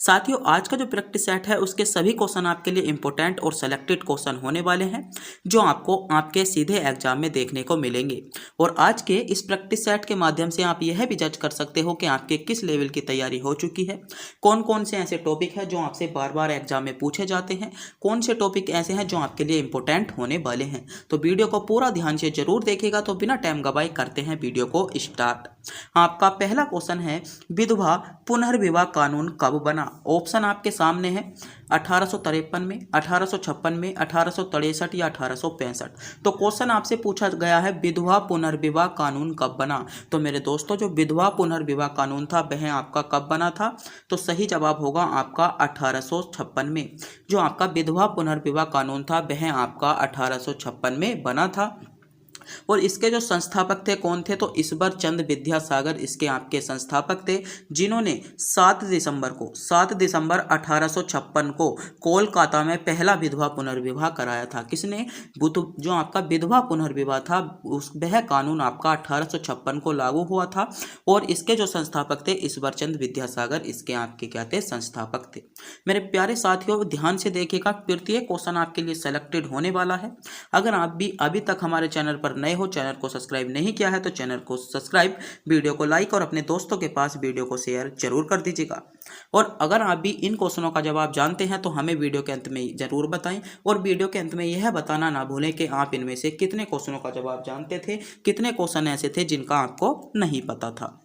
साथियों, आज का जो प्रैक्टिस सेट है उसके सभी क्वेश्चन आपके लिए इंपॉर्टेंट और सेलेक्टेड क्वेश्चन होने वाले हैं जो आपको आपके सीधे एग्जाम में देखने को मिलेंगे। और आज के इस प्रैक्टिस सेट के माध्यम से आप यह भी जज कर सकते हो कि आपके किस लेवल की तैयारी हो चुकी है, कौन कौन से ऐसे टॉपिक हैं जो आपसे बार बार एग्जाम में पूछे जाते हैं, कौन से टॉपिक ऐसे हैं जो आपके लिए इंपॉर्टेंट होने वाले हैं। तो वीडियो को पूरा ध्यान से जरूर देखिएगा। तो बिना टाइम गवाए करते हैं वीडियो को स्टार्ट। आपका पहला क्वेश्चन है, विधवा पुनर्विवाह कानून कब बना? ऑप्शन आपके सामने है 1853 में, 1856 में, 1863 या 1865। तो क्वेश्चन आपसे पूछा गया है विधवा पुनर्विवाह कानून कब बना। तो मेरे दोस्तों, जो विधवा पुनर्विवाह कानून था वह आपका कब बना था? तो सही जवाब होगा आपका 1856 में। जो आपका विधवा पुनर्विवाह कानून था वह आपका 1856 में बना था। और इसके जो संस्थापक थे कौन थे? तो ईश्वर चंद विद्यासागर इसके आपके संस्थापक थे, जिन्होंने 7 दिसंबर 1856 को कोलकाता में पहला विधवा पुनर्विवाह कराया था। किसने? जो आपका विधवा पुनर्विवाह था उस वह कानून आपका 1856 को लागू हुआ था। और इसके जो संस्थापक थे ईश्वर चंद विद्यासागर इसके आपके क्या थे? संस्थापक थे। मेरे प्यारे साथियों, ध्यान से देखिएगा, प्रत्येक क्वेश्चन आपके लिए सेलेक्टेड होने वाला है। अगर आप भी अभी तक हमारे चैनल पर नए हो, चैनल को सब्सक्राइब नहीं किया है तो चैनल को सब्सक्राइब, वीडियो को लाइक और अपने दोस्तों के पास वीडियो को शेयर जरूर कर दीजिएगा। और अगर आप भी इन क्वेश्चनों का जवाब जानते हैं तो हमें वीडियो के अंत में जरूर बताएं। और वीडियो के अंत में यह बताना ना भूलें कि आप इनमें से कितने क्वेश्चनों का जवाब जानते थे, कितने क्वेश्चन ऐसे थे जिनका आपको नहीं पता था।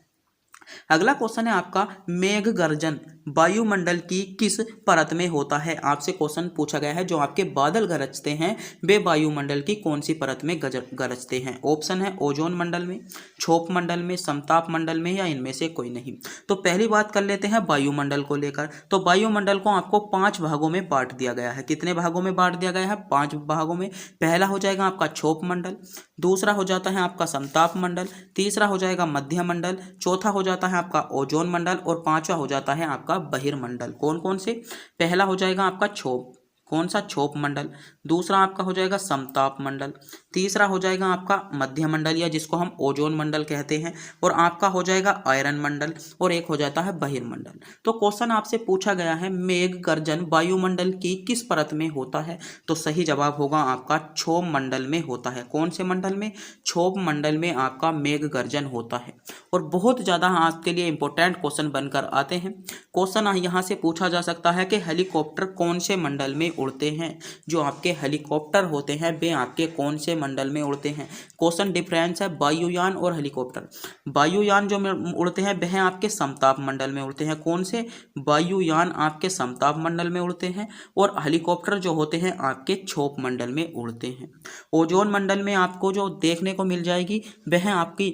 अगला क्वेश्चन है आपका, मेघ गर्जन वायुमंडल की किस परत में होता है? आपसे क्वेश्चन पूछा गया है जो आपके बादल गरजते हैं वे वायुमंडल की कौन सी परत में गरजते हैं? ऑप्शन है ओजोन मंडल में, क्षोभ मंडल में, समताप मंडल में या इनमें से कोई नहीं। तो पहली बात कर लेते हैं वायुमंडल को लेकर। तो वायुमंडल को आपको 5 भागों में बांट दिया गया है। कितने भागों में बांट दिया गया है? 5 भागों में। पहला हो जाएगा आपका क्षोभ मंडल, दूसरा हो जाता है आपका समताप मंडल, तीसरा हो जाएगा मध्य मंडल, चौथा हो जाता है आपका ओजोन मंडल और पांचवा हो जाता है आपका बहिर्मंडल। कौन कौन से? पहला हो जाएगा आपका क्षोभ, कौन सा? क्षोभ मंडल। दूसरा आपका हो जाएगा समताप मंडल, तीसरा हो जाएगा आपका मध्य मंडल या जिसको हम ओजोन मंडल कहते हैं, और आपका हो जाएगा आयरन मंडल, और एक हो जाता है बहिर्मंडल। तो क्वेश्चन आपसे पूछा गया है मेघ गर्जन वायुमंडल की किस परत में होता है? तो सही जवाब होगा आपका क्षोभ मंडल में होता है। कौन से मंडल में? क्षोभ मंडल में आपका मेघ गर्जन होता है। और बहुत ज़्यादा आपके लिए इंपॉर्टेंट क्वेश्चन बनकर आते हैं। क्वेश्चन यहाँ से पूछा जा सकता है कि हेलीकॉप्टर कौन से मंडल में उड़ते हैं? जो आपके हेलीकॉप्टर होते हैं वे आपके कौन से मंडल में उड़ते हैं? क्वेश्चन डिफरेंस है वायुयान और हेलीकॉप्टर। वायुयान जो उड़ते हैं वह आपके समताप मंडल में उड़ते हैं। कौन से? वायुयान आपके समताप मंडल में उड़ते हैं, और हेलीकॉप्टर जो होते हैं आपके क्षोभ मंडल में उड़ते हैं। ओजोन मंडल में आपको जो देखने को मिल जाएगी वह आपकी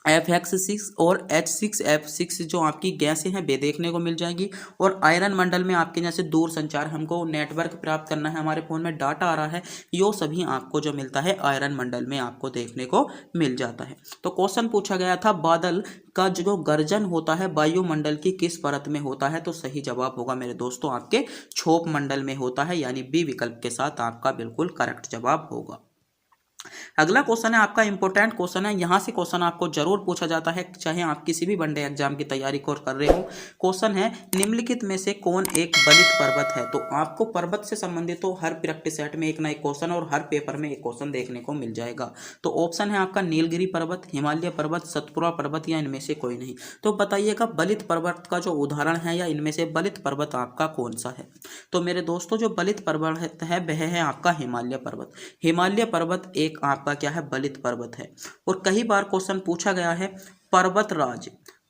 FX6 और H6F6 जो आपकी गैसें हैं वे देखने को मिल जाएंगी। और आयरन मंडल में आपके जैसे दूर संचार, हमको नेटवर्क प्राप्त करना है, हमारे फ़ोन में डाटा आ रहा है, यो सभी आपको जो मिलता है आयरन मंडल में आपको देखने को मिल जाता है। तो क्वेश्चन पूछा गया था बादल का जो गर्जन होता है वायुमंडल की किस परत में होता है? तो सही जवाब होगा मेरे दोस्तों आपके क्षोभ मंडल में होता है, यानी बी विकल्प के साथ आपका बिल्कुल करेक्ट जवाब होगा। अगला क्वेश्चन है आपका इंपॉर्टेंट क्वेश्चन है। यहाँ से क्वेश्चन आपको जरूर पूछा जाता है, चाहे आप किसी भी वनडे एग्जाम की तैयारी कर रहे हो। क्वेश्चन है, निम्नलिखित में से कौन एक बलित पर्वत है? तो आपको पर्वत से संबंधित तो हर प्रैक्टिस सेट में एक ना एक क्वेश्चन और हर पेपर में एक क्वेश्चन देखने को मिल जाएगा। तो ऑप्शन है आपका नीलगिरी पर्वत, हिमालय पर्वत, सतपुड़ा पर्वत या इनमें से कोई नहीं। तो बताइएगा बलित पर्वत का जो उदाहरण है या इनमें से बलित पर्वत आपका कौन सा है? तो मेरे दोस्तों, जो बलित पर्वत है वह है आपका हिमालय पर्वत। हिमालय पर्वत एक आपका क्या है? बलित पर्वत है। और कई बार क्वेश्चन पूछा गया है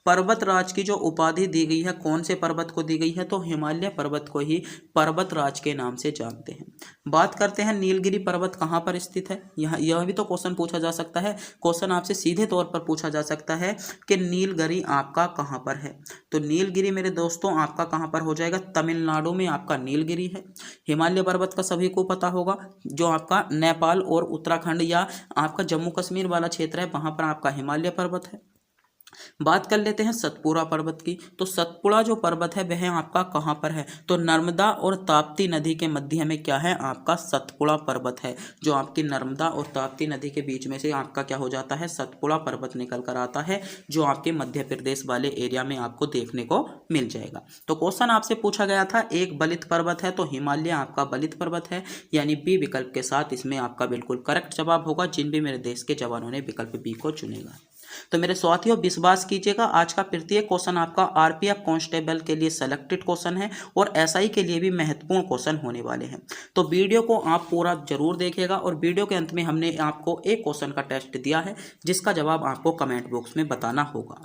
पर्वतराज की जो उपाधि दी गई है कौन से पर्वत को दी गई है? तो हिमालय पर्वत को ही पर्वतराज के नाम से जानते हैं। बात करते हैं नीलगिरी पर्वत कहाँ पर स्थित है। यह भी तो क्वेश्चन पूछा जा सकता है। क्वेश्चन आपसे सीधे तौर पर पूछा जा सकता है कि नीलगिरी आपका कहाँ पर है? तो नीलगिरी मेरे दोस्तों आपका कहाँ पर हो जाएगा? तमिलनाडु में आपका नीलगिरी है। हिमालय पर्वत का सभी को पता होगा, जो आपका नेपाल और उत्तराखंड या आपका जम्मू कश्मीर वाला क्षेत्र है वहाँ पर आपका हिमालय पर्वत है। बात कर लेते हैं सतपुड़ा पर्वत की। तो सतपुड़ा जो पर्वत है वह आपका कहाँ पर है, तो नर्मदा और ताप्ती नदी के मध्य में क्या है, आपका सतपुड़ा पर्वत है। जो आपकी नर्मदा और ताप्ती नदी के बीच में से आपका क्या हो जाता है, सतपुड़ा पर्वत निकल कर आता है, जो आपके मध्य प्रदेश वाले एरिया में आपको देखने को मिल जाएगा। तो क्वेश्चन आपसे पूछा गया था एक बलित पर्वत है, तो हिमालय आपका बलित पर्वत है, यानी बी विकल्प के साथ इसमें आपका बिल्कुल करेक्ट जवाब होगा, जिन भी मेरे देश के जवानों ने विकल्प बी को चुनेगा। तो मेरे साथियों विश्वास कीजिएगा आज का प्रत्येक क्वेश्चन आपका आरपीएफ कांस्टेबल के लिए सेलेक्टेड क्वेश्चन है और एसआई के लिए भी महत्वपूर्ण क्वेश्चन होने वाले हैं। तो वीडियो को आप पूरा जरूर देखिएगा और वीडियो के अंत में हमने आपको एक क्वेश्चन का टेस्ट दिया है जिसका जवाब आपको कमेंट बॉक्स में बताना होगा।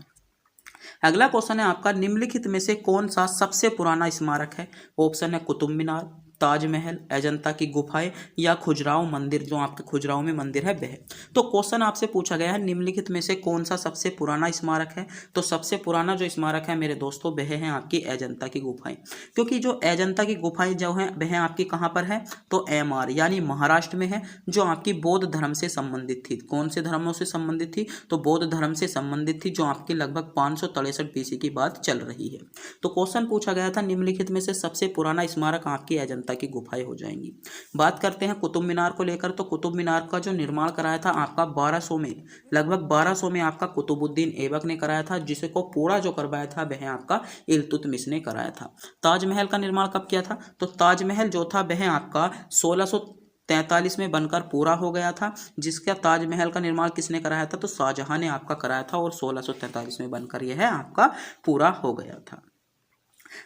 अगला क्वेश्चन है आपका निम्नलिखित में से कौन सा सबसे पुराना स्मारक है। ऑप्शन है कुतुब मीनार, ताजमहल, अजंता की गुफाएं या खजुराहो मंदिर, जो आपके खजुराहो में मंदिर है वह। तो क्वेश्चन आपसे पूछा गया है निम्नलिखित में से कौन सा सबसे पुराना स्मारक है। तो सबसे पुराना जो स्मारक है मेरे दोस्तों वह है आपकी अजंता की गुफाएं, क्योंकि जो अजंता की गुफाएं जो है वह आपकी कहाँ पर है, तो एमआर यानी महाराष्ट्र में है, जो आपकी बौद्ध धर्म से संबंधित थी। कौन से धर्मों से संबंधित थी, तो बौद्ध धर्म से संबंधित थी, जो आपकी लगभग 563 बीसी की बात चल रही है। तो क्वेश्चन पूछा गया था निम्नलिखित में से सबसे पुराना स्मारक आपकी अजंता की गुफाएं हो जाएंगी। बात करते हैं कुतुब मीनार को लेकर। तो कुतुब मीनार का जो निर्माण कराया था आपका 1200 में, लगभग 1200 में आपका कुतुबुद्दीन ऐबक ने कराया था, जिसको पूरा जो करवाया था वह आपका इल्तुतमिश ने कराया था। ताजमहल का निर्माण कब किया था, तो ताजमहल जो था वह आपका 1643 में बनकर पूरा हो गया था। जिसका ताजमहल का निर्माण किसने कराया था, तो शाहजहां ने आपका कराया था और 1643 में बनकर यह आपका पूरा हो गया था।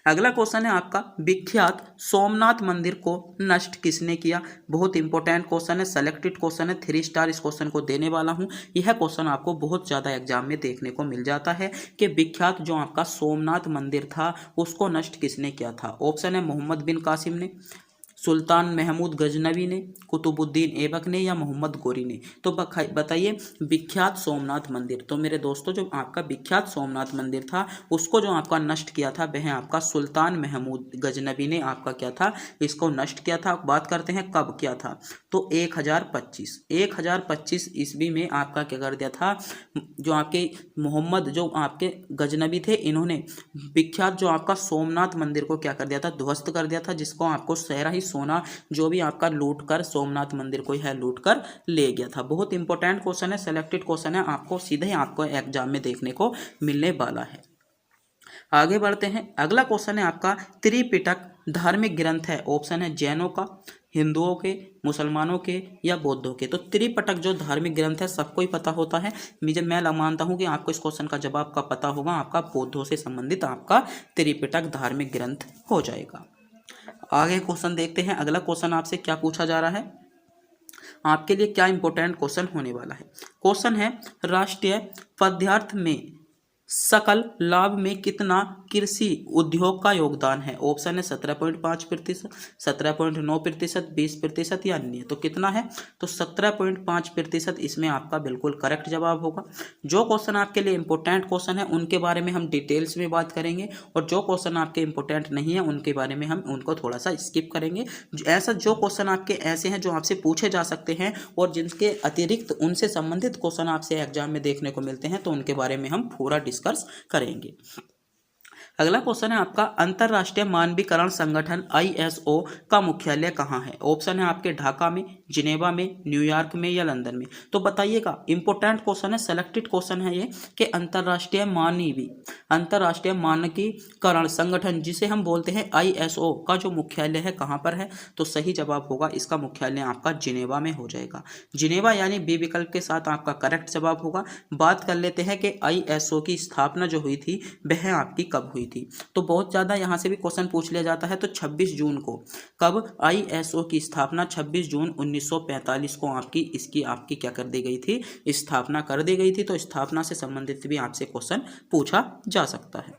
अगला क्वेश्चन है आपका विख्यात सोमनाथ मंदिर को नष्ट किसने किया। बहुत इंपॉर्टेंट क्वेश्चन है, सेलेक्टेड क्वेश्चन है, 3 स्टार इस क्वेश्चन को देने वाला हूं। यह क्वेश्चन आपको बहुत ज्यादा एग्जाम में देखने को मिल जाता है कि विख्यात जो आपका सोमनाथ मंदिर था उसको नष्ट किसने किया था। ऑप्शन है मोहम्मद बिन कासिम ने, सुल्तान महमूद गजनवी ने, कुतुबुद्दीन ऐबक ने या मोहम्मद गोरी ने। तो बताइए विख्यात सोमनाथ मंदिर। तो मेरे दोस्तों जो आपका विख्यात सोमनाथ मंदिर था उसको जो आपका नष्ट किया था वह आपका सुल्तान महमूद गजनवी ने आपका क्या था, इसको नष्ट किया था। बात करते हैं कब किया था, तो 1025 ईस्वी में आपका क्या कर दिया था, जो आपके मोहम्मद जो आपके गजनवी थे इन्होंने विख्यात जो आपका सोमनाथ मंदिर को क्या कर दिया था, ध्वस्त कर दिया था, जिसको आपको सहरा ही सोना जो भी आपका लूट कर सोमनाथ मंदिर को यह लूट कर ले गया था। बहुत इंपॉर्टेंट क्वेश्चन है, सेलेक्टेड क्वेश्चन है, आपको सीधे आपको एग्जाम में देखने को मिलने वाला है। आगे बढ़ते हैं। अगला क्वेश्चन है आपका त्रिपिटक धार्मिक ग्रंथ है। ऑप्शन है जैनों का, हिंदुओं के, मुसलमानों के या बौद्धों के। तो त्रिपिटक जो धार्मिक ग्रंथ है सबको ही पता होता है, मैं मानता हूं कि आपको इस क्वेश्चन का जवाब का पता होगा, आपका बौद्धों से संबंधित आपका त्रिपिटक धार्मिक ग्रंथ हो जाएगा। आगे क्वेश्चन देखते हैं। अगला क्वेश्चन आपसे क्या पूछा जा रहा है, आपके लिए क्या इंपॉर्टेंट क्वेश्चन होने वाला है। क्वेश्चन है राष्ट्रीय पदार्थ में सकल लाभ में कितना कृषि उद्योग का योगदान है। ऑप्शन है 17.5%, 17.9%, 20% या अन्य। तो कितना है, तो 17.5% इसमें आपका बिल्कुल करेक्ट जवाब होगा। जो क्वेश्चन आपके लिए इंपॉर्टेंट क्वेश्चन है उनके बारे में हम डिटेल्स में बात करेंगे और जो क्वेश्चन आपके इंपॉर्टेंट नहीं है उनके बारे में हम उनको थोड़ा सा स्किप करेंगे। ऐसा जो क्वेश्चन आपके ऐसे हैं जो आपसे पूछे जा सकते हैं और जिनके अतिरिक्त उनसे संबंधित क्वेश्चन आपसे एग्जाम में देखने को मिलते हैं, तो उनके बारे में हम पूरा डिस्कस करेंगे। अगला क्वेश्चन है आपका अंतरराष्ट्रीय मानवीकरण संगठन ISO का मुख्यालय कहाँ है। ऑप्शन है आपके ढाका में, जिनेवा में, न्यूयॉर्क में या लंदन में। तो बताइएगा, इंपॉर्टेंट क्वेश्चन है, सेलेक्टेड क्वेश्चन है ये कि अंतरराष्ट्रीय मानकीकरण संगठन जिसे हम बोलते हैं ISO का जो मुख्यालय है कहाँ पर है। तो सही जवाब होगा इसका मुख्यालय आपका जिनेवा में हो जाएगा। जिनेवा यानी बी विकल्प के साथ आपका करेक्ट जवाब होगा। बात कर लेते हैं कि ISO की स्थापना जो हुई थी वह आपकी कब हुई थी। तो बहुत ज़्यादा यहाँ से भी क्वेश्चन पूछ लिया जाता है। तो 26 जून को, कब ISO की स्थापना 26 जून 1945 को आपकी क्या कर दी गई थी, स्थापना कर दी गई थी। तो स्थापना से संबंधित भी आपसे क्वेश्चन पूछा जा सकता है।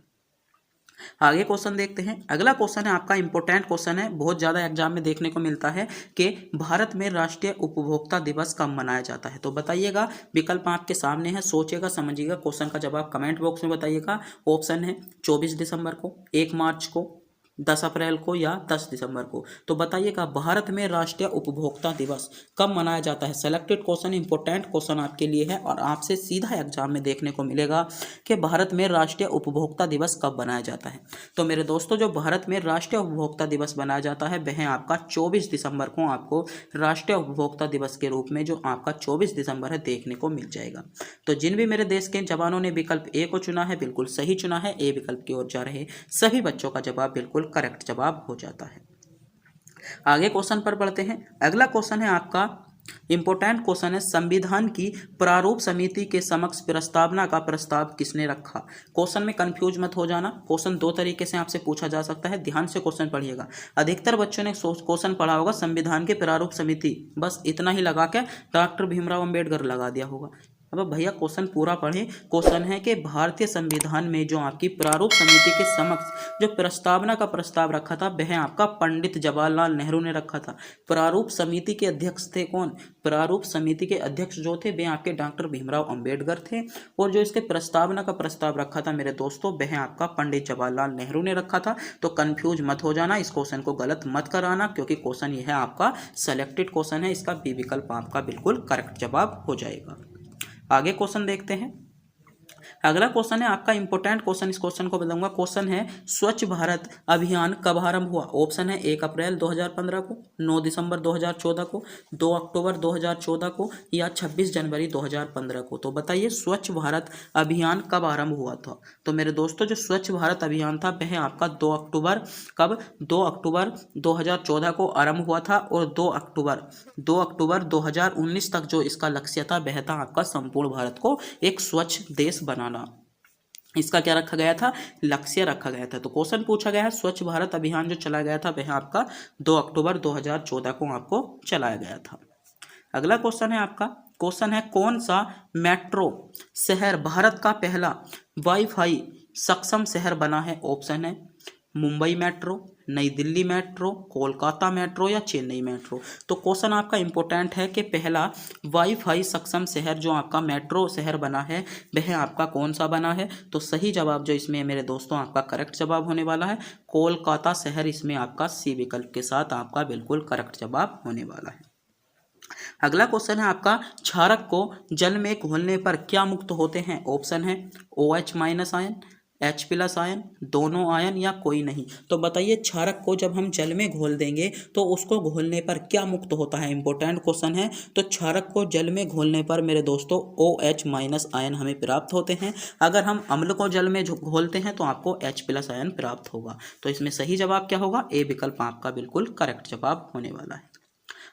आगे क्वेश्चन देखते हैं। अगला क्वेश्चन है आपका इंपॉर्टेंट क्वेश्चन है, बहुत ज़्यादा एग्जाम में देखने को मिलता है कि भारत में राष्ट्रीय उपभोक्ता दिवस कब मनाया जाता है। तो बताइएगा, विकल्प आपके सामने है, सोचिएगा समझिएगा, क्वेश्चन का जवाब कमेंट बॉक्स में बताइएगा। ऑप्शन है 24 दिसंबर को, 1 मार्च को, 10 अप्रैल को या 10 दिसंबर को। तो बताइएगा भारत में राष्ट्रीय उपभोक्ता दिवस कब मनाया जाता है। सेलेक्टेड क्वेश्चन, इंपॉर्टेंट क्वेश्चन आपके लिए है और आपसे सीधा एग्जाम में देखने को मिलेगा कि भारत में राष्ट्रीय उपभोक्ता दिवस कब मनाया जाता है। तो मेरे दोस्तों, जो भारत में राष्ट्रीय उपभोक्ता दिवस मनाया जाता है वह आपका 24 दिसंबर को आपको राष्ट्रीय उपभोक्ता दिवस के रूप में जो आपका 24 दिसंबर है देखने को मिल जाएगा। तो जिन भी मेरे देश के जवानों ने विकल्प ए को चुना है बिल्कुल सही चुना है, ए विकल्प की ओर जा रहे सभी बच्चों का जवाब बिल्कुल करेक्ट जवाब हो जाता है। आगे क्वेश्चन पर बढ़ते हैं। अगला क्वेश्चन है आपका इंपॉर्टेंट क्वेश्चन है, संविधान की प्रारूप समिति के समक्ष प्रस्तावना का प्रस्ताव किसने रखा। क्वेश्चन में कंफ्यूज मत हो जाना, क्वेश्चन दो तरीके से आपसे पूछा जा सकता है, ध्यान से क्वेश्चन पढ़िएगा। अधिकतर बच्चों ने क्वेश्चन पढ़ा होगा संविधान के प्रारूप समिति, बस इतना ही लगा के डॉक्टर भीमराव अंबेडकर लगा दिया होगा। अब भैया क्वेश्चन पूरा पढ़ें। क्वेश्चन है कि भारतीय संविधान में जो आपकी प्रारूप समिति के समक्ष जो प्रस्तावना का प्रस्ताव रखा था वह आपका पंडित जवाहरलाल नेहरू ने रखा था। प्रारूप समिति के अध्यक्ष थे कौन? प्रारूप समिति के अध्यक्ष जो थे वे आपके डॉक्टर भीमराव अंबेडकर थे और जो इसके प्रस्तावना का प्रस्ताव रखा था मेरे दोस्तों वह आपका पंडित जवाहरलाल नेहरू ने रखा था। तो कंफ्यूज मत हो जाना, इस क्वेश्चन को गलत मत कराना क्योंकि क्वेश्चन यह है आपका सेलेक्टेड क्वेश्चन है, इसका बी विकल्प आपका बिल्कुल करेक्ट जवाब हो जाएगा। आगे क्वेश्चन देखते हैं। अगला क्वेश्चन है आपका इंपॉर्टेंट क्वेश्चन, इस क्वेश्चन को बताऊंगा। क्वेश्चन है स्वच्छ भारत अभियान कब आरंभ हुआ। ऑप्शन है 1 अप्रैल 2015 को, 9 दिसंबर 2014 को, 2 अक्टूबर 2014 को या 26 जनवरी 2015 को। तो बताइए स्वच्छ भारत अभियान कब आरंभ हुआ था। तो मेरे दोस्तों, जो स्वच्छ भारत अभियान था वह आपका 2 अक्टूबर 2014 को आरंभ हुआ था और 2 अक्टूबर 2019 तक जो इसका लक्ष्य था वह था आपका संपूर्ण भारत को एक स्वच्छ देश बनाना। इसका क्या रखा गया था? लक्ष्य रखा गया था। तो क्वेश्चन पूछा गया है स्वच्छ भारत अभियान जो चला गया था वह आपका 2 अक्टूबर 2014 को आपको चलाया गया था। अगला क्वेश्चन है आपका, क्वेश्चन है कौन सा मेट्रो शहर भारत का पहला वाईफाई सक्षम शहर बना है। ऑप्शन है मुंबई मेट्रो, नई दिल्ली मेट्रो, कोलकाता मेट्रो या चेन्नई मेट्रो। तो क्वेश्चन आपका इंपॉर्टेंट है कि पहला वाईफाई सक्षम शहर जो आपका मेट्रो शहर बना है वह आपका कौन सा बना है। तो सही जवाब जो इसमें मेरे दोस्तों आपका करेक्ट जवाब होने वाला है कोलकाता शहर, इसमें आपका सी विकल्प के साथ आपका बिल्कुल करेक्ट जवाब होने वाला है। अगला क्वेश्चन है आपका, क्षारक को जल में घोलने पर क्या मुक्त होते हैं। ऑप्शन है OH- आयन, H+ आयन, दोनों आयन या कोई नहीं। तो बताइए क्षारक को जब हम जल में घोल देंगे तो उसको घोलने पर क्या मुक्त होता है। इंपॉर्टेंट क्वेश्चन है। तो क्षारक को जल में घोलने पर मेरे दोस्तों OH- आयन हमें प्राप्त होते हैं। अगर हम अम्ल को जल में घोलते हैं तो आपको H+ आयन प्राप्त होगा। तो इसमें सही जवाब क्या होगा? ए विकल्प आपका बिल्कुल करेक्ट जवाब होने वाला है।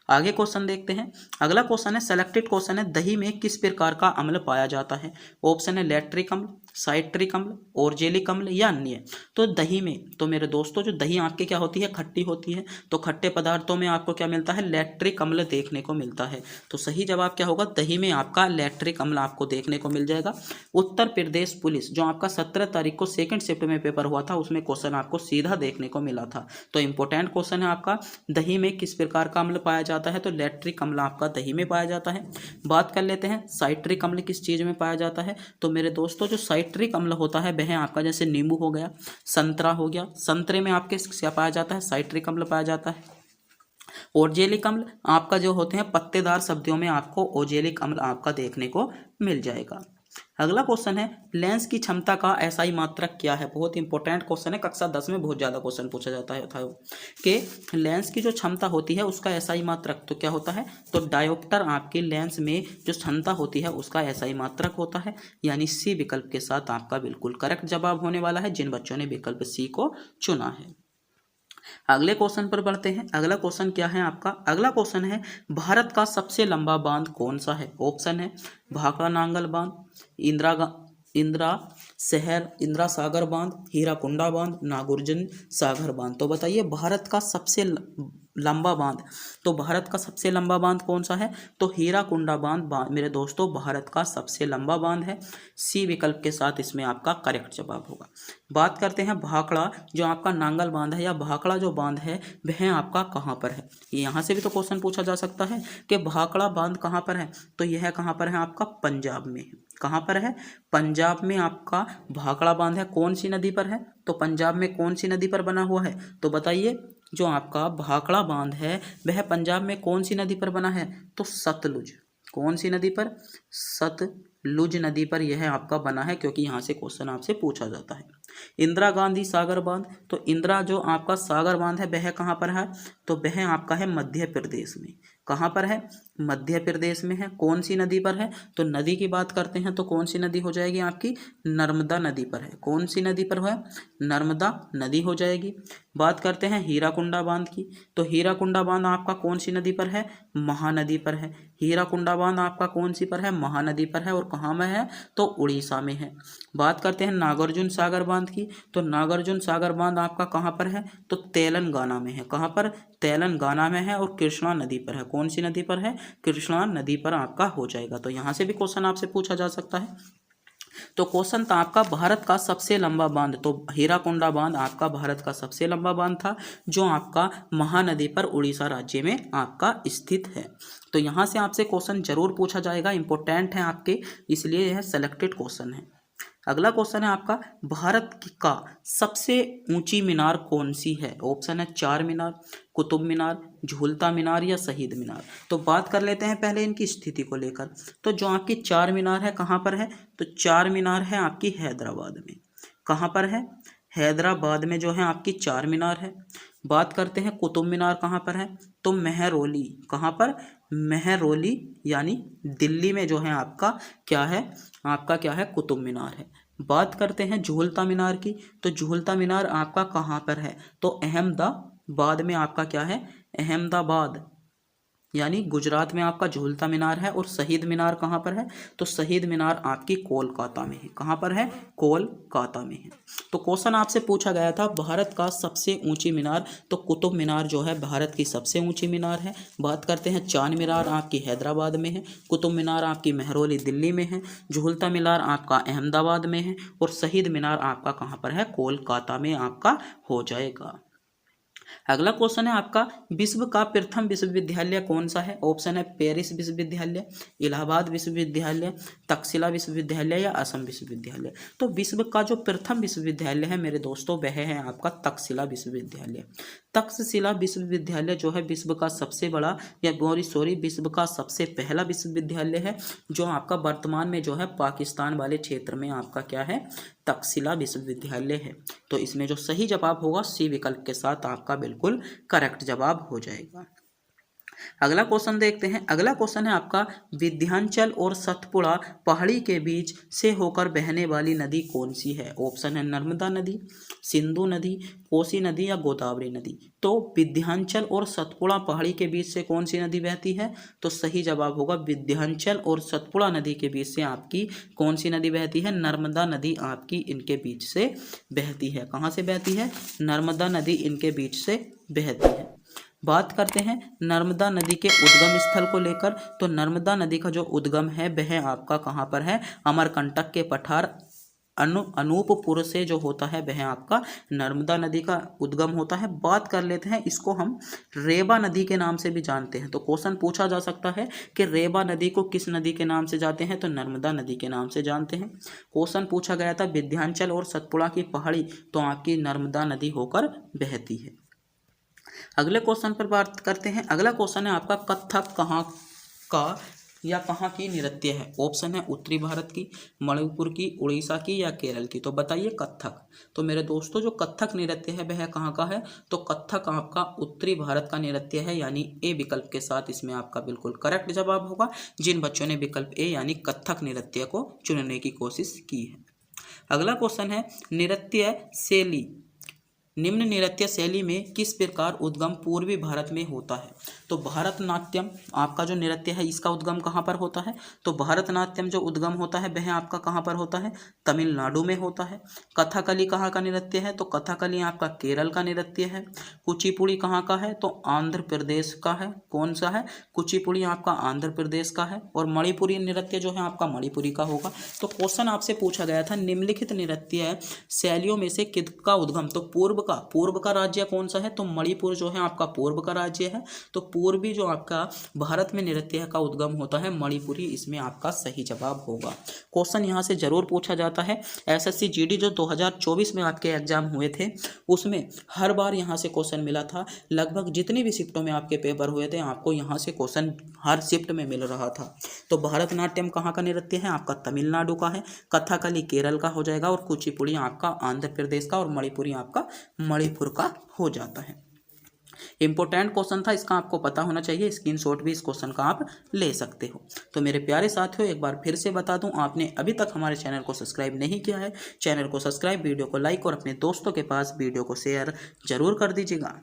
आगे क्वेश्चन देखते हैं। अगला क्वेश्चन है सेलेक्टेड क्वेश्चन है, दही में किस प्रकार का अम्ल पाया जाता है। ऑप्शन है लैक्टिक अम्ल, साइट्रिक अम्ल, ओर्जेलिक अम्ल या अन्य। तो दही में, तो मेरे दोस्तों जो दही आपके क्या होती है? खट्टी होती है। तो खट्टे पदार्थों में आपको क्या मिलता है? लैक्टिक अम्ल देखने को मिलता है। तो सही जवाब क्या होगा? दही में आपका लैक्टिक अम्ल आपको देखने को मिल जाएगा। उत्तर प्रदेश पुलिस जो आपका 17 तारीख को सेकंड शिफ्ट में पेपर हुआ था उसमें क्वेश्चन आपको सीधा देखने को मिला था। तो इंपॉर्टेंट क्वेश्चन है आपका, दही में किस प्रकार का अम्ल पाया जाता है। तो लैक्टिक अम्ल आपका दही में पाया जाता है। बात कर लेते हैं साइट्रिक अम्ल किस चीज में पाया जाता है। तो मेरे दोस्तों जो साइट्रिक अम्ल होता है वह आपका जैसे नींबू हो गया, संतरा हो गया, संतरे में आपके क्या पाया जाता है? साइट्रिक अम्ल पाया जाता है। ओर्जेलिक अम्ल आपका जो होते हैं पत्तेदार सब्जियों में आपको ओर्जेलिक अम्ल आपका देखने को मिल जाएगा। अगला क्वेश्चन है लेंस की क्षमता का एसआई मात्रक क्या है। बहुत इंपॉर्टेंट क्वेश्चन है, कक्षा 10 में बहुत ज़्यादा क्वेश्चन पूछा जाता है कि लेंस की जो क्षमता होती है उसका एसआई मात्रक तो क्या होता है। तो डायोप्टर आपके लेंस में जो क्षमता होती है उसका एसआई मात्रक होता है, यानी सी विकल्प के साथ आपका बिल्कुल करेक्ट जवाब होने वाला है जिन बच्चों ने विकल्प सी को चुना है। अगले क्वेश्चन पर बढ़ते हैं। अगला क्वेश्चन क्या है आपका? अगला क्वेश्चन है भारत का सबसे लंबा बांध कौन सा है। ऑप्शन है भाखड़ा नांगल बांध, इंदिरा सागर बांध, हीराकुंडा बांध, नागार्जुन सागर बांध। तो बताइए भारत का सबसे लंबा बांध, तो भारत का सबसे लंबा बांध कौन सा है। तो हीराकुंडा बांध मेरे दोस्तों भारत का सबसे लंबा बांध है। सी विकल्प के साथ इसमें आपका करेक्ट जवाब होगा। बात करते हैं भाखड़ा जो आपका नांगल बांध है या भाखड़ा जो बांध है वह आपका कहाँ पर है। यहाँ से भी तो क्वेश्चन पूछा जा सकता है कि भाखड़ा बांध कहाँ पर है। तो यह कहाँ पर है? आपका पंजाब में। कहाँ पर है? पंजाब में आपका भाखड़ा बांध है कौन सी नदी पर है? तो पंजाब में कौन सी नदी पर बना हुआ है? तो बताइए, जो आपका भाखड़ा बांध है वह पंजाब में कौन सी नदी पर बना है? तो सतलुज। कौन सी नदी पर? सतलुज नदी पर यह आपका बना है, क्योंकि यहाँ से क्वेश्चन आपसे पूछा जाता है। इंदिरा गांधी सागर बांध, तो इंदिरा जो आपका सागर बांध है वह कहाँ पर है? तो वह आपका है मध्य प्रदेश में। कहाँ पर है? मध्य प्रदेश में है। कौन सी नदी पर है? तो नदी की बात करते हैं तो कौन सी नदी हो जाएगी आपकी? नर्मदा नदी पर है। कौन सी नदी पर है? नर्मदा नदी हो जाएगी। बात करते हैं हीराकुंडा बांध की, तो हीराकुंडा बांध आपका कौन सी नदी पर है? महानदी पर है। हीराकुंडा बांध आपका कौन सी पर है? महानदी पर है। और कहाँ में है? तो उड़ीसा में है। बात करते हैं नागार्जुन सागर बांध की, तो नागार्जुन सागर बांध आपका कहाँ पर है? तो तेलंगाना में है। कहाँ पर? तेलंगाना में है। और कृष्णा नदी पर है। कौन सी नदी पर है? कृष्णा नदी पर आपका हो जाएगा। तो यहाँ से भी क्वेश्चन आपसे पूछा जा सकता है। तो क्वेश्चन था आपका भारत का सबसे लंबा बांध, तो हीराकुंडा बांध आपका भारत का सबसे लंबा बांध था, जो आपका महानदी पर उड़ीसा राज्य में आपका स्थित है। तो यहाँ से आपसे क्वेश्चन जरूर पूछा जाएगा, इंपॉर्टेंट है आपके, इसलिए यह सेलेक्टेड क्वेश्चन है। अगला क्वेश्चन है आपका, भारत का सबसे ऊंची मीनार कौन सी है? ऑप्शन है चार मीनार, कुतुब मीनार, झूलता मीनार या शहीद मीनार। तो बात कर लेते हैं पहले इनकी स्थिति को लेकर। तो जो आपकी चार मीनार है कहाँ पर है? तो चार मीनार है आपकी हैदराबाद में। कहाँ पर है? हैदराबाद में जो है आपकी चार मीनार है। बात करते हैं कुतुब मीनार कहाँ पर है? तो मेहरौली। कहाँ पर? मेहरौली यानी दिल्ली में जो है आपका क्या है? आपका क्या है? कुतुब मीनार है। बात करते हैं झूलता मीनार की, तो झूलता मीनार आपका कहाँ पर है? तो अहमदाबाद में आपका क्या है? अहमदाबाद यानी गुजरात में आपका झूलता मीनार है। और शहीद मीनार कहाँ पर है? तो शहीद मीनार आपकी कोलकाता में है। कहाँ पर है? कोलकाता में है। तो क्वेश्चन आपसे पूछा गया था भारत का सबसे ऊंची मीनार, तो कुतुब मीनार जो है भारत की सबसे ऊंची मीनार है। बात करते हैं चार मीनार आपकी हैदराबाद में है, कुतुब मीनार आपकी मेहरौली दिल्ली में है, झूलता मीनार आपका अहमदाबाद में है, और शहीद मीनार आपका कहाँ पर है? कोलकाता में आपका हो जाएगा। अगला क्वेश्चन है आपका, विश्व का प्रथम विश्वविद्यालय कौन सा है? ऑप्शन है पेरिस विश्वविद्यालय, इलाहाबाद विश्वविद्यालय, तक्षशिला विश्वविद्यालय या असम विश्वविद्यालय। तो विश्व का जो प्रथम विश्वविद्यालय है मेरे दोस्तों वह है आपका तक्षशिला विश्वविद्यालय। तक्षशिला विश्वविद्यालय जो है विश्व का सबसे बड़ा या विश्व का सबसे पहला विश्वविद्यालय है, जो आपका वर्तमान में जो है पाकिस्तान वाले क्षेत्र में आपका क्या है? तक्षशिला विश्वविद्यालय है। तो इसमें जो सही जवाब होगा सी विकल्प के साथ आपका बिल्कुल करेक्ट जवाब हो जाएगा। अगला क्वेश्चन देखते हैं। अगला क्वेश्चन है आपका, विंध्याचल और सतपुड़ा पहाड़ी के बीच से होकर बहने वाली नदी कौन सी है? ऑप्शन है नर्मदा नदी, सिंधु नदी, कोसी नदी या गोदावरी नदी। तो विंध्याचल और सतपुड़ा पहाड़ी के बीच से कौन सी नदी बहती है? तो सही जवाब होगा विंध्याचल और सतपुड़ा नदी के बीच से आपकी कौन सी नदी बहती है? नर्मदा नदी आपकी इनके बीच से बहती है। कहाँ से बहती है? नर्मदा नदी इनके बीच से बहती है। बात करते हैं नर्मदा नदी के उद्गम स्थल को लेकर, तो नर्मदा नदी का जो उद्गम है वह आपका कहाँ पर है? अमरकंटक के पठार अनूपपुर से जो होता है वह आपका नर्मदा नदी का उद्गम होता है। बात कर लेते हैं, इसको हम रेवा नदी के नाम से भी जानते हैं। तो क्वेश्चन पूछा जा सकता है कि रेवा नदी को किस नदी के नाम से जानते हैं? तो नर्मदा नदी के नाम से जानते हैं। क्वेश्चन पूछा गया था विंध्याचल और सतपुड़ा की पहाड़ी तो आपकी नर्मदा नदी होकर बहती है। अगले क्वेश्चन पर बात करते हैं। अगला क्वेश्चन है आपका, कथक कहाँ का या कहाँ की नृत्य है? ऑप्शन है उत्तरी भारत की, मणिपुर की, उड़ीसा की या केरल की। तो बताइए कथक। तो मेरे दोस्तों जो कथक नृत्य है वह कहाँ का है? तो कथक आपका उत्तरी भारत का नृत्य है, यानी ए विकल्प के साथ इसमें आपका बिल्कुल करेक्ट जवाब होगा, जिन बच्चों ने विकल्प ए यानी कथक नृत्य को चुनने की कोशिश की है। अगला क्वेश्चन है, नृत्य शैली निम्न नृत्य शैली में किस प्रकार उद्गम पूर्वी भारत में होता है? तो भारतनाट्यम आपका जो नृत्य है इसका उद्गम कहाँ पर होता है? तो भारतनाट्यम जो उद्गम होता है वह आपका कहाँ पर होता है? तमिलनाडु में होता है। कथकली कहाँ का नृत्य है? तो कथकली आपका केरल का नृत्य है। कुचिपुड़ी कहाँ का है? तो आंध्र प्रदेश का है। कौन सा है? कुचिपुड़ी आपका आंध्र प्रदेश का है। और मणिपुरी नृत्य जो है आपका मणिपुरी का होगा। तो क्वेश्चन आपसे पूछा गया था निम्नलिखित नृत्य शैलियों में से किसका उद्गम? तो पूर्व पूर्व का राज्य कौन सा है, तो मणिपुर जो है आपका पूर्व का राज्य है। तो पूर्वी जो आपका भारत में नृत्य का उद्गम होता है मणिपुरी, इसमें आपका सही जवाब होगा। क्वेश्चन यहाँ से जरूर पूछा जाता है। एसएससी जीडी जो 2024 में आपके एग्जाम हुए थे उसमें हर बार यहाँ से क्वेश्चन मिला था। लगभग जितनी भी शिफ्टों में आपके पेपर हुए थे आपको यहाँ से क्वेश्चन हर शिफ्ट में मिल रहा था। तो भरतनाट्यम कहाँ का नृत्य है, आपका तमिलनाडु का है। कथकली केरल का हो जाएगा और कुचिपुड़ी आपका आंध्र प्रदेश का और मणिपुरी आपका मणिपुर का हो जाता है। इंपॉर्टेंट क्वेश्चन था, इसका आपको पता होना चाहिए। स्क्रीनशॉट भी इस क्वेश्चन का आप ले सकते हो। तो मेरे प्यारे साथियों एक बार फिर से बता दूं, आपने अभी तक हमारे चैनल को सब्सक्राइब नहीं किया है, चैनल को सब्सक्राइब, वीडियो को लाइक और अपने दोस्तों के पास वीडियो को शेयर जरूर कर दीजिएगा।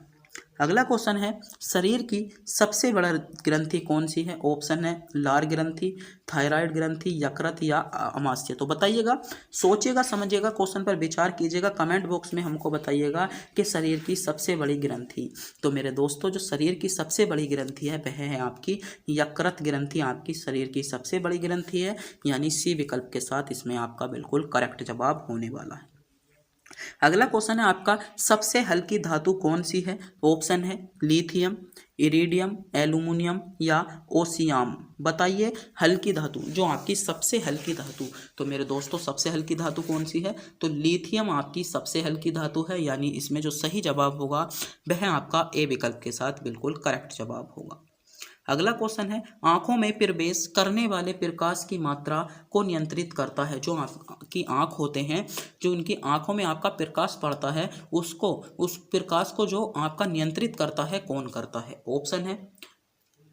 अगला क्वेश्चन है, शरीर की सबसे बड़ा ग्रंथि कौन सी है। ऑप्शन है लार ग्रंथि, थायराइड ग्रंथि, यकृत या अमाशय। तो बताइएगा, सोचिएगा, समझिएगा, क्वेश्चन पर विचार कीजिएगा, कमेंट बॉक्स में हमको बताइएगा कि शरीर की सबसे बड़ी ग्रंथि। तो मेरे दोस्तों जो शरीर की सबसे बड़ी ग्रंथि है वह है आपकी यकृत ग्रंथि, आपकी शरीर की सबसे बड़ी ग्रंथि है, यानी सी विकल्प के साथ इसमें आपका बिल्कुल करेक्ट जवाब होने वाला है। अगला क्वेश्चन है आपका, सबसे हल्की धातु कौन सी है। ऑप्शन है लिथियम, इरिडियम, एल्यूमिनियम या ओसियाम। बताइए हल्की धातु, जो आपकी सबसे हल्की धातु। तो मेरे दोस्तों सबसे हल्की धातु कौन सी है, तो लिथियम आपकी सबसे हल्की धातु है, यानी इसमें जो सही जवाब होगा वह आपका ए विकल्प के साथ बिल्कुल करेक्ट जवाब होगा। अगला क्वेश्चन है, आंखों में प्रवेश करने वाले प्रकाश की मात्रा को नियंत्रित करता है। जो आपकी आंख होते हैं, जो उनकी आंखों में आपका प्रकाश पड़ता है उसको, उस प्रकाश को जो आपका नियंत्रित करता है कौन करता है। ऑप्शन है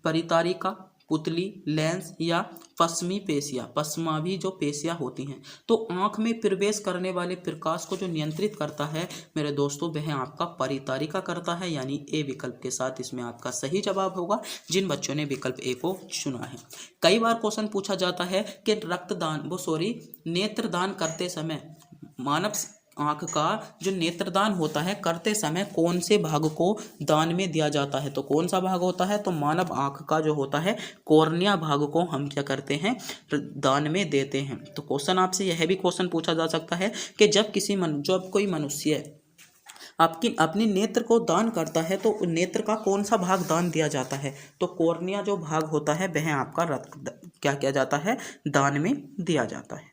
परितारिका, पुतली, लेंस या पश्चिमी पेशिया। पश्चिमाभी जो पेशिया होती हैं। तो आंख में प्रवेश करने वाले प्रकाश को जो नियंत्रित करता है मेरे दोस्तों वह आपका परितारिका करता है, यानी ए विकल्प के साथ इसमें आपका सही जवाब होगा, जिन बच्चों ने विकल्प ए को चुना है। कई बार क्वेश्चन पूछा जाता है कि नेत्रदान करते समय मानव आंख का जो नेत्रदान होता है करते समय कौन से भाग को दान में दिया जाता है। तो कौन सा भाग होता है, तो मानव आंख का जो होता है कॉर्निया भाग को हम क्या करते हैं, दान में देते हैं। तो क्वेश्चन आपसे यह भी क्वेश्चन पूछा जा सकता है कि जब कोई मनुष्य आपकी अपने नेत्र को दान करता है तो नेत्र का कौन सा भाग दान दिया जाता है। तो कॉर्निया जो भाग होता है वह आपका क्या किया जाता है, दान में दिया जाता है।